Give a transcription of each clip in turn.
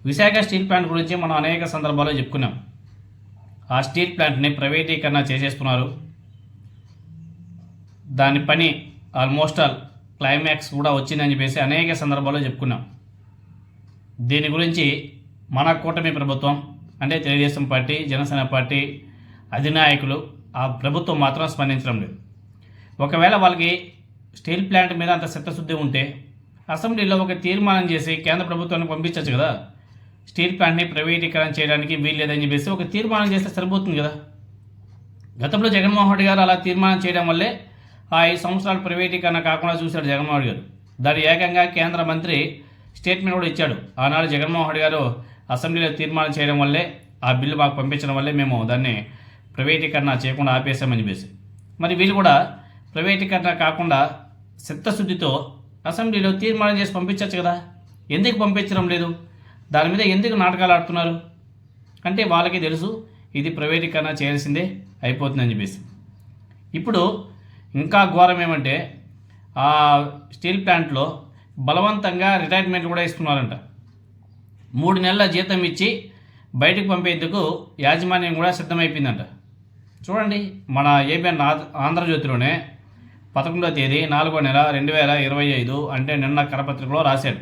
Visakha steel plant గురించి మనం అనేక సందర్భాల్లో చెప్పుకున్నాం. ఆ స్టీల్ ప్లాంట్ని ప్రైవేటీకరణ చేసేస్తున్నారు. దాని పని ఆల్మోస్ట్ ఆల్ క్లైమాక్స్ కూడా వచ్చిందని చెప్పేసి అనేక సందర్భాల్లో చెప్పుకున్నాం. దీని గురించి మన కూటమి ప్రభుత్వం అంటే తెలుగుదేశం పార్టీ, జనసేన పార్టీ అధినాయకులు ఆ ప్రభుత్వం మాత్రం స్పందించడం లేదు. ఒకవేళ వాళ్ళకి స్టీల్ ప్లాంట్ మీద అంత చిత్తశుద్ధి ఉంటే అసెంబ్లీలో ఒక తీర్మానం చేసి కేంద్ర ప్రభుత్వానికి పంపించవచ్చు కదా. స్టీల్ ప్లాంట్ని ప్రైవేటీకరణ చేయడానికి వీల్లేదని చెప్పేసి ఒక తీర్మానం చేస్తే సరిపోతుంది కదా. గతంలో జగన్మోహన్ రెడ్డి గారు అలా తీర్మానం చేయడం వల్లే ఆ 5 సంవత్సరాలు ప్రైవేటీకరణ కాకుండా చూశాడు జగన్మోహన్ రెడ్డి గారు. దాని ఏకంగా కేంద్ర మంత్రి స్టేట్మెంట్ కూడా ఇచ్చాడు. ఆనాడు జగన్మోహన్ రెడ్డి గారు అసెంబ్లీలో తీర్మానం చేయడం వల్లే, ఆ బిల్లు మాకు పంపించడం వల్లే మేము దాన్ని ప్రైవేటీకరణ చేయకుండా ఆపేసామని చెప్పేసి. మరి వీళ్ళు కూడా ప్రైవేటీకరణ కాకుండా చిత్తశుద్ధితో అసెంబ్లీలో తీర్మానం చేసి పంపించవచ్చు కదా. ఎందుకు పంపించడం లేదు? దాని మీద ఎందుకు నాటకాలు ఆడుతున్నారు? అంటే వాళ్ళకి తెలుసు ఇది ప్రైవేటీకరణ చేయాల్సిందే, అయిపోతుందని చెప్పేసి. ఇప్పుడు ఇంకా ఘోరం ఏమంటే ఆ స్టీల్ ప్లాంట్లో బలవంతంగా రిటైర్మెంట్ కూడా ఇస్తున్నారంట. 3 నెలల జీతం ఇచ్చి బయటకు పంపేందుకు యాజమాన్యం కూడా సిద్ధమైపోయిందంట. చూడండి, మన ఏబిఎన్ ఆంధ్రజ్యోతిలోనే 11వ తేదీ 4వ నెల 2025 అంటే నిన్న కరపత్రికలో రాశాడు.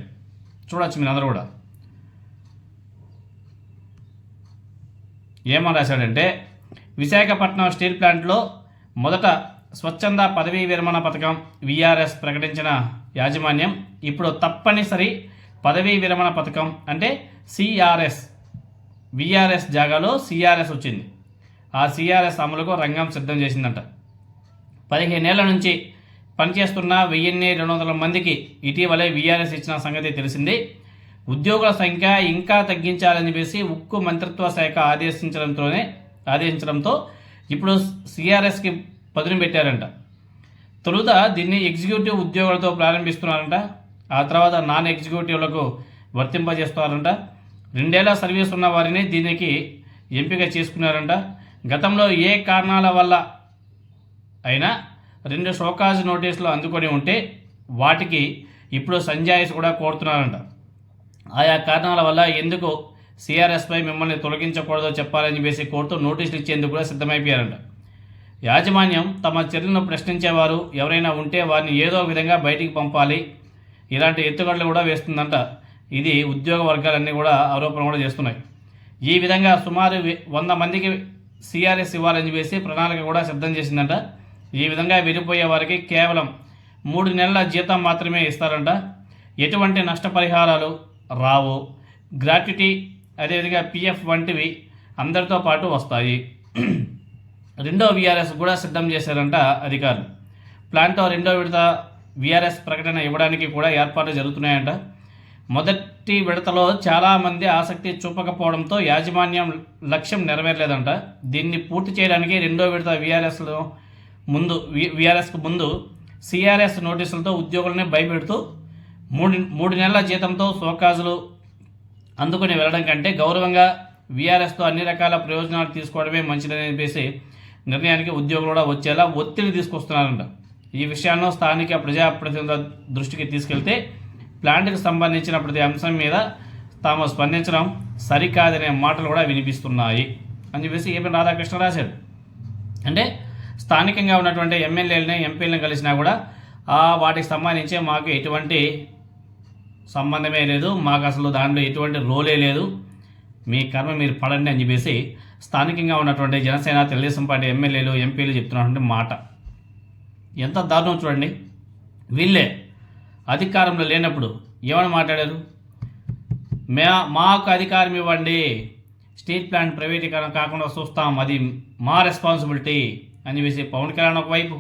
చూడొచ్చు మీరు అందరూ కూడా. ఏమని రాశాడంటే, విశాఖపట్నం స్టీల్ ప్లాంట్లో మొదట స్వచ్ఛంద పదవీ విరమణ పథకం విఆర్ఎస్ ప్రకటించిన యాజమాన్యం ఇప్పుడు తప్పనిసరి పదవీ విరమణ పథకం అంటే సిఆర్ఎస్, విఆర్ఎస్ జాగాలో సిఆర్ఎస్ వచ్చింది. ఆ సిఆర్ఎస్ అమలుకు రంగం సిద్ధం చేసిందంట. 15 ఏళ్ల నుంచి పనిచేస్తున్న 1200 మందికి ఇటీవలే విఆర్ఎస్ ఇచ్చిన సంగతి తెలిసింది. ఉద్యోగుల సంఖ్య ఇంకా తగ్గించాలని చెప్పేసి ఉక్కు మంత్రిత్వ శాఖ ఆదేశించడంతో ఇప్పుడు సిఆర్ఎస్కి పదును పెట్టారంట. తొలుత దీన్ని ఎగ్జిక్యూటివ్ ఉద్యోగులతో ప్రారంభిస్తున్నారంట. ఆ తర్వాత నాన్ ఎగ్జిక్యూటివ్లకు వర్తింపజేస్తున్నారంట. 2 ఏళ్ల సర్వీస్ ఉన్న వారిని దీనికి ఎంపిక చేసుకున్నారంట. గతంలో ఏ కారణాల వల్ల అయినా 2 షోకాజ్ నోటీసులు అందుకొని ఉంటే వాటికి ఇప్పుడు సంజాయిషి కూడా కోరుతున్నారంట. ఆయా కారణాల వల్ల ఎందుకు సిఆర్ఎస్పై మిమ్మల్ని తొలగించకూడదో చెప్పాలని చెప్పేసి కోరుతూ నోటీసులు ఇచ్చేందుకు కూడా సిద్ధమైపోయారంట. యాజమాన్యం తమ చర్యలను ప్రశ్నించేవారు ఎవరైనా ఉంటే వారిని ఏదో విధంగా బయటికి పంపాలి, ఇలాంటి ఎత్తుగడలు కూడా వేస్తుందంట. ఇది ఉద్యోగ వర్గాలన్నీ కూడా ఆరోపణ కూడా చేస్తున్నాయి. ఈ విధంగా సుమారు 100 మందికి సిఆర్ఎస్ ఇవ్వాలని చెప్పేసి ప్రణాళిక కూడా సిద్ధం చేసిందంట. ఈ విధంగా వెళ్ళిపోయే వారికి కేవలం 3 నెలల జీతం మాత్రమే ఇస్తారంట. ఎటువంటి నష్టపరిహారాలు రావు. గ్రాట్యుటీ అదేవిధంగా పిఎఫ్ వంటివి అందరితో పాటు వస్తాయి. రెండో విఆర్ఎస్ కూడా సిద్ధం చేశారంట అధికారులు. ప్లాంట్లో 2వ విడత విఆర్ఎస్ ప్రకటన ఇవ్వడానికి కూడా ఏర్పాట్లు జరుగుతున్నాయంట. మొదటి విడతలో చాలామంది ఆసక్తి చూపకపోవడంతో యాజమాన్యం లక్ష్యం నెరవేరలేదంట. దీన్ని పూర్తి చేయడానికి 2వ విడత విఆర్ఎస్కు ముందు సిఆర్ఎస్ నోటీసులతో ఉద్యోగులని భయపెడుతూ 3 నెలల జీతంతో షోకాజులు అందుకుని వెళ్ళడం కంటే గౌరవంగా విఆర్ఎస్తో అన్ని రకాల ప్రయోజనాలు తీసుకోవడమే మంచిదని చెప్పేసి నిర్ణయానికి ఉద్యోగులు కూడా వచ్చేలా ఒత్తిడి తీసుకొస్తున్నారంట. ఈ విషయాలను స్థానిక ప్రజాప్రతినిధుల దృష్టికి తీసుకెళ్తే ప్లాంట్కి సంబంధించిన ప్రతి అంశం మీద తాము స్పందించడం సరికాదనే మాటలు కూడా వినిపిస్తున్నాయి అని చెప్పేసి ఏపీ రాధాకృష్ణ రాశాడు. అంటే స్థానికంగా ఉన్నటువంటి ఎమ్మెల్యేలని ఎంపీలను కలిసినా కూడా వాటికి సంబంధించి మాకు ఎటువంటి సంబంధమే లేదు, మాకు అసలు దాంట్లో ఎటువంటి రోలే లేదు, మీ కర్మ మీరు పడండి అని చెప్పేసి స్థానికంగా ఉన్నటువంటి జనసేన తెలుగుదేశం పార్టీ ఎమ్మెల్యేలు ఎంపీలు చెప్తున్నటువంటి మాట ఎంత దారుణం చూడండి. వీళ్ళే అధికారంలో లేనప్పుడు ఏమని మాట్లాడారు? మాకు అధికారం ఇవ్వండి, స్టీల్ ప్లాంట్ ప్రైవేటీకరణ కాకుండా చూస్తాం, అది మా రెస్పాన్సిబిలిటీ అని చెప్పేసి పవన్ కళ్యాణ్ ఒకవైపు,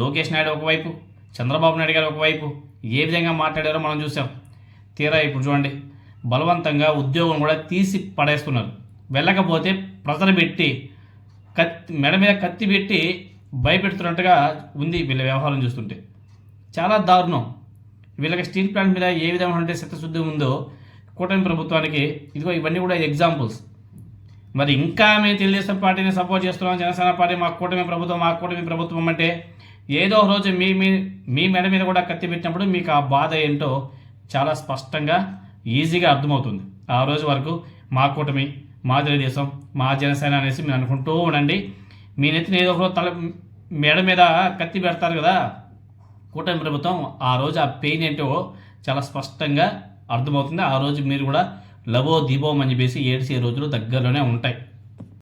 లోకేష్ నాయుడు ఒకవైపు, చంద్రబాబు నాయుడు గారు ఒకవైపు ఏ విధంగా మాట్లాడారో మనం చూసాం. తీరా ఇప్పుడు చూడండి, బలవంతంగా ఉద్యోగం కూడా తీసి పడేస్తున్నారు. వెళ్ళకపోతే ప్రెజర్ పెట్టి మెడ మీద కత్తి పెట్టి భయపెడుతున్నట్టుగా ఉంది వీళ్ళ వ్యవహారం చూస్తుంటే. చాలా దారుణం. వీళ్ళకి స్టీల్ ప్లాంట్ మీద ఏ విధమైన చిత్తశుద్ధి ఉందో కూటమి ప్రభుత్వానికి ఇదిగో ఇవన్నీ కూడా ఎగ్జాంపుల్స్. మరి ఇంకా మేము తెలుగుదేశం పార్టీని సపోర్ట్ చేస్తున్నాం, జనసేన పార్టీ మా కూటమి ప్రభుత్వం అంటే ఏదో రోజు మీ మెడ మీద కూడా కత్తి పెట్టినప్పుడు మీకు ఆ బాధ ఏంటో చాలా స్పష్టంగా ఈజీగా అర్థమవుతుంది. ఆ రోజు వరకు మా కూటమి, మా తెలుగుదేశం, మా జనసేన అనేసి మీరు అనుకుంటూ ఉండండి. మీ నెత్తిన ఏదో ఒక తల మెడ మీద కత్తి పెడతారు కదా కూటమి ప్రభుత్వం, ఆ రోజు ఆ పెయిన్ ఏంటో చాలా స్పష్టంగా అర్థమవుతుంది. ఆ రోజు మీరు కూడా లబో దీపం అని చెప్పేసి ఏడ్చే రోజులు దగ్గరలోనే ఉంటాయి.